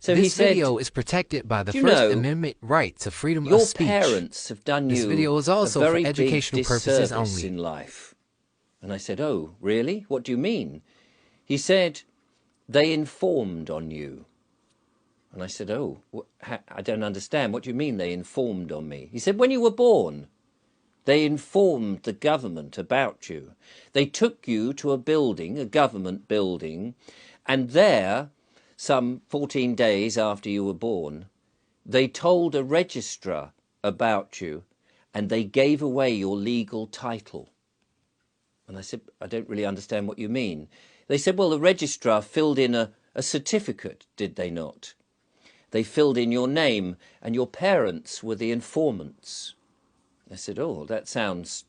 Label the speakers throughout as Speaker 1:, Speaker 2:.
Speaker 1: So he
Speaker 2: This
Speaker 1: said,
Speaker 2: video is protected by the
Speaker 1: "Do you
Speaker 2: First
Speaker 1: know,
Speaker 2: Amendment right to freedom of
Speaker 1: your
Speaker 2: speech.
Speaker 1: parents have done
Speaker 2: This
Speaker 1: you
Speaker 2: video is
Speaker 1: a
Speaker 2: also for
Speaker 1: very big
Speaker 2: educational purposes
Speaker 1: disservice
Speaker 2: only."
Speaker 1: in life." And I said, "Oh, really? What do you mean?" He said, "They informed on you." And I said, "Oh, I don't understand. What do you mean they informed on me?" He said, "When you were born, they informed the government about you. They took you to a building, a government building, and there, some 14 days after you were born, they told a registrar about you, and they gave away your legal title." And I said, "I don't really understand what you mean." They said, "Well, the registrar filled in a certificate, did they not? They filled in your name, and your parents were the informants." I said, "Oh, that sounds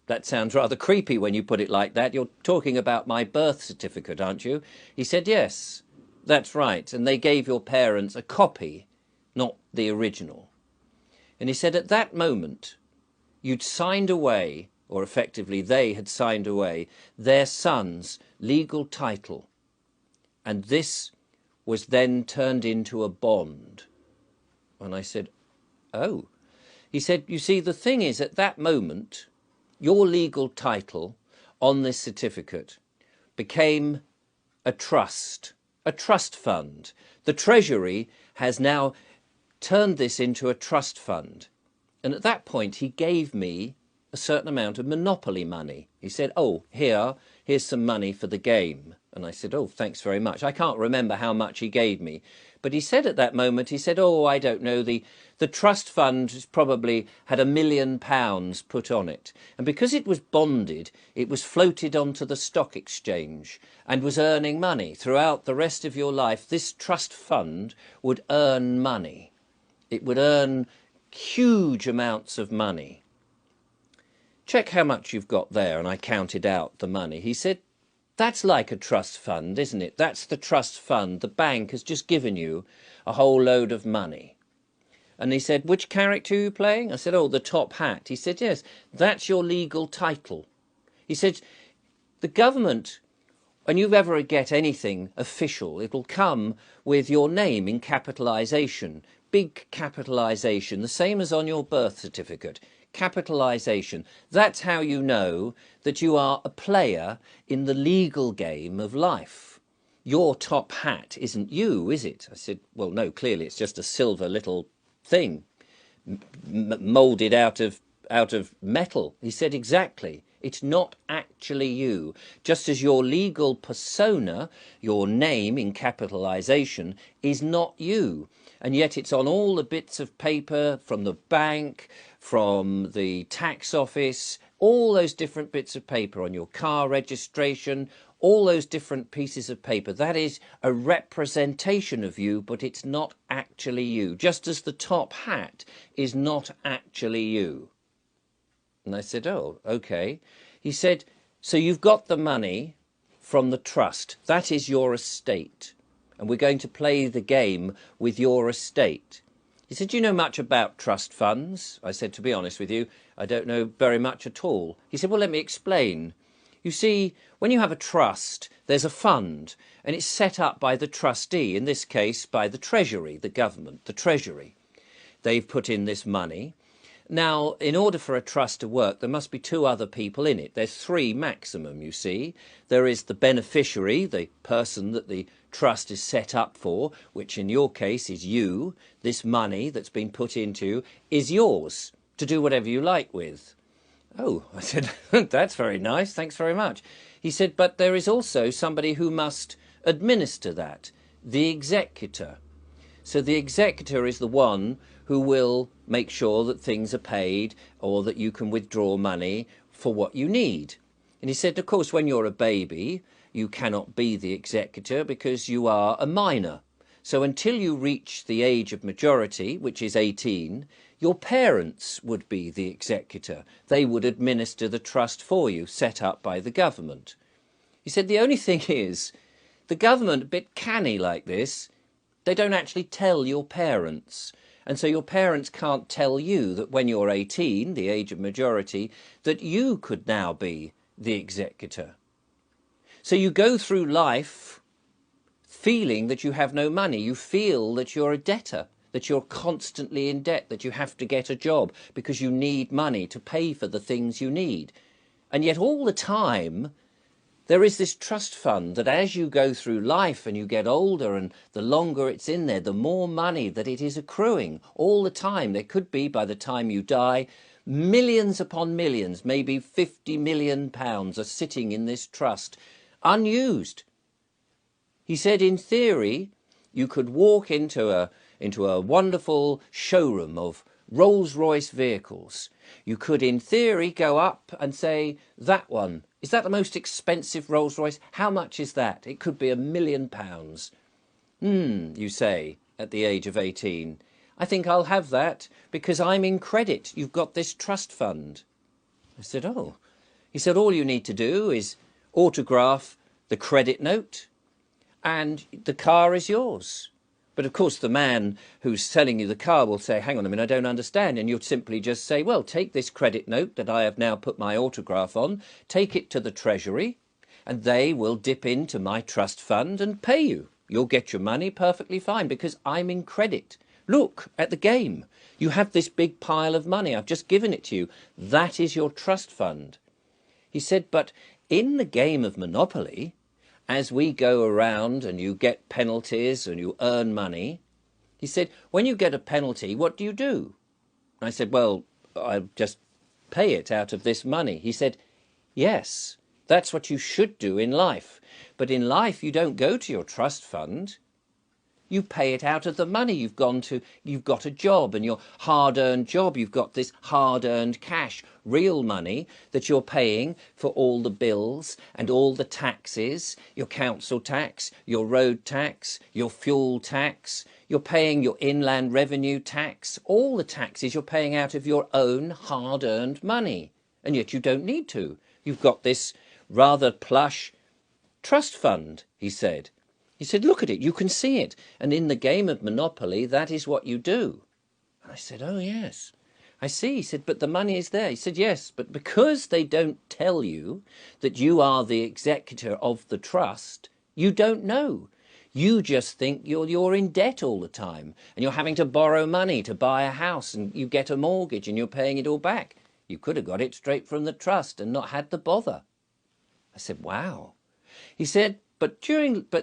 Speaker 1: rather creepy when you put it like that. You're talking about my birth certificate, aren't you?" He said, "Yes, that's right. And they gave your parents a copy, not the original." And he said, "At that moment, you'd signed away, or effectively they had signed away, their son's legal title. And this was then turned into a bond." And I said, "Oh." He said, "You see, the thing is, at that moment, your legal title on this certificate became a trust fund. The Treasury has now turned this into a trust fund." And at that point, he gave me a certain amount of monopoly money. He said, "Oh, here's some money for the game." And I said, "Oh, thanks very much." I can't remember how much he gave me. But he said at that moment, he said, "Oh, I don't know, the trust fund probably had £1 million put on it. And because it was bonded, it was floated onto the stock exchange and was earning money. Throughout the rest of your life, this trust fund would earn money. It would earn huge amounts of money. Check how much you've got there." And I counted out the money. He said, "That's like a trust fund, isn't it? That's the trust fund. The bank has just given you a whole load of money." And he said, "Which character are you playing?" I said, "Oh, the top hat." He said, "Yes, that's your legal title." He said, "The government, when you ever get anything official, it'll come with your name in capitalisation, big capitalisation, the same as on your birth certificate. Capitalisation. That's how you know that you are a player in the legal game of life. Your top hat isn't you, is it?" I said, "Well, no, clearly it's just a silver little thing moulded out of metal." He said, "Exactly. It's not actually you. Just as your legal persona, your name in capitalisation, is not you. And yet it's on all the bits of paper from the bank, from the tax office, all those different bits of paper on your car registration, all those different pieces of paper. That is a representation of you, but it's not actually you. Just as the top hat is not actually you." And I said, "Oh, okay." He said, "So you've got the money from the trust. That is your estate. And we're going to play the game with your estate." He said, "Do you know much about trust funds?" I said, "To be honest with you, I don't know very much at all." He said, "Well, let me explain. You see, when you have a trust, there's a fund, and it's set up by the trustee, in this case by the Treasury, the government, the Treasury. They've put in this money. Now, in order for a trust to work, there must be two other people in it. There's three maximum, you see. There is the beneficiary, the person that the trust is set up for, which in your case is you. This money that's been put into is yours to do whatever you like with." "Oh," I said, "that's very nice, thanks very much." He said, "But there is also somebody who must administer that, the executor. So the executor is the one who will make sure that things are paid or that you can withdraw money for what you need." And he said, "Of course, when you're a baby, you cannot be the executor because you are a minor. So until you reach the age of majority, which is 18, your parents would be the executor. They would administer the trust for you, set up by the government." He said, "The only thing is, the government, a bit canny like this, they don't actually tell your parents. And so your parents can't tell you that when you're 18, the age of majority, that you could now be the executor. So you go through life feeling that you have no money. You feel that you're a debtor, that you're constantly in debt, that you have to get a job because you need money to pay for the things you need. And yet all the time, there is this trust fund that as you go through life and you get older and the longer it's in there, the more money that it is accruing all the time. There could be, by the time you die, millions upon millions, maybe 50 million pounds are sitting in this trust, unused. He said, in theory, you could walk into a wonderful showroom of Rolls-Royce vehicles. You could, in theory, go up and say, that one, is that the most expensive Rolls-Royce? How much is that? It could be £1 million. You say, at the age of 18. I think I'll have that because I'm in credit. You've got this trust fund. I said, oh. He said, all you need to do is autograph the credit note and the car is yours. But of course the man who's selling you the car will say, hang on a minute, I don't understand. And you'll simply just say, well, take this credit note that I have now put my autograph on, take it to the Treasury, and they will dip into my trust fund and pay you. You'll get your money perfectly fine because I'm in credit. Look at the game. You have this big pile of money. I've just given it to you. That is your trust fund. He said, but in the game of Monopoly, as we go around and you get penalties and you earn money, he said, when you get a penalty, what do you do? I said, well, I just pay it out of this money. He said, yes, that's what you should do in life. But in life, you don't go to your trust fund. You pay it out of the money you've got a job and your hard-earned job. You've got this hard-earned cash, real money that you're paying for all the bills and all the taxes, your council tax, your road tax, your fuel tax. You're paying your inland revenue tax, all the taxes you're paying out of your own hard-earned money. And yet you don't need to. You've got this rather plush trust fund, he said. He said, look at it, you can see it. And in the game of Monopoly, that is what you do. And I said, oh, yes, I see. He said, but the money is there. He said, yes, but because they don't tell you that you are the executor of the trust, you don't know. You just think you're in debt all the time and you're having to borrow money to buy a house and you get a mortgage and you're paying it all back. You could have got it straight from the trust and not had the bother. I said, wow. He said, but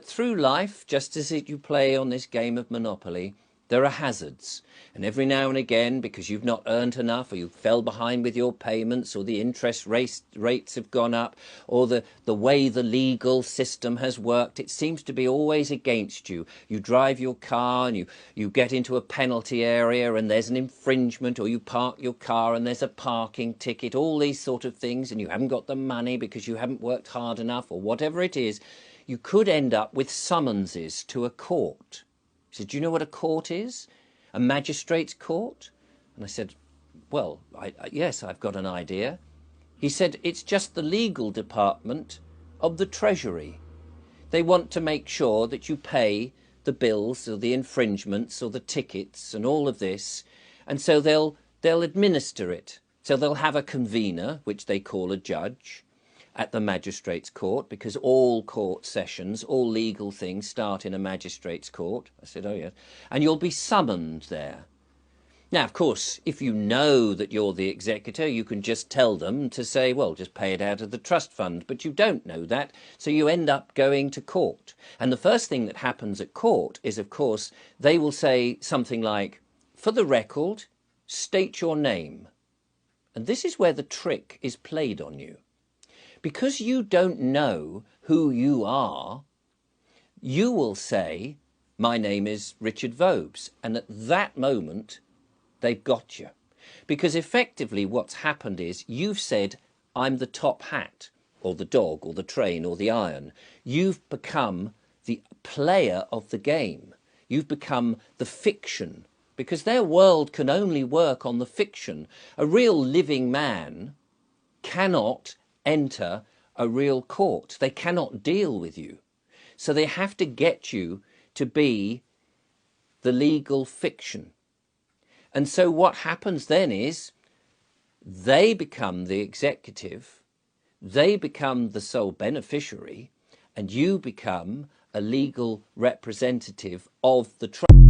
Speaker 1: through life, just as you play on this game of Monopoly, there are hazards. And every now and again, because you've not earned enough or you fell behind with your payments or the interest rates have gone up or the way the legal system has worked, it seems to be always against you. You drive your car and you get into a penalty area and there's an infringement, or you park your car and there's a parking ticket, all these sort of things, and you haven't got the money because you haven't worked hard enough or whatever it is. You could end up with summonses to a court. He said, do you know what a court is? A magistrate's court? And I said, well, yes, I've got an idea. He said, it's just the legal department of the Treasury. They want to make sure that you pay the bills or the infringements or the tickets and all of this. And so they'll administer it. So they'll have a convener, which they call a judge, at the magistrate's court, because all court sessions, all legal things start in a magistrate's court. I said, oh, yes. And you'll be summoned there. Now, of course, if you know that you're the executor, you can just tell them to say, well, just pay it out of the trust fund. But you don't know that, so you end up going to court. And the first thing that happens at court is, of course, they will say something like, for the record, state your name. And this is where the trick is played on you. Because you don't know who you are, you will say, my name is Richard Vobes. And at that moment, they've got you. Because effectively what's happened is you've said, I'm the top hat, or the dog, or the train, or the iron. You've become the player of the game. You've become the fiction. Because their world can only work on the fiction. A real living man cannot enter a real court. They cannot deal with you. So they have to get you to be the legal fiction. And so what happens then is they become the executive, they become the sole beneficiary, and you become a legal representative of the trust.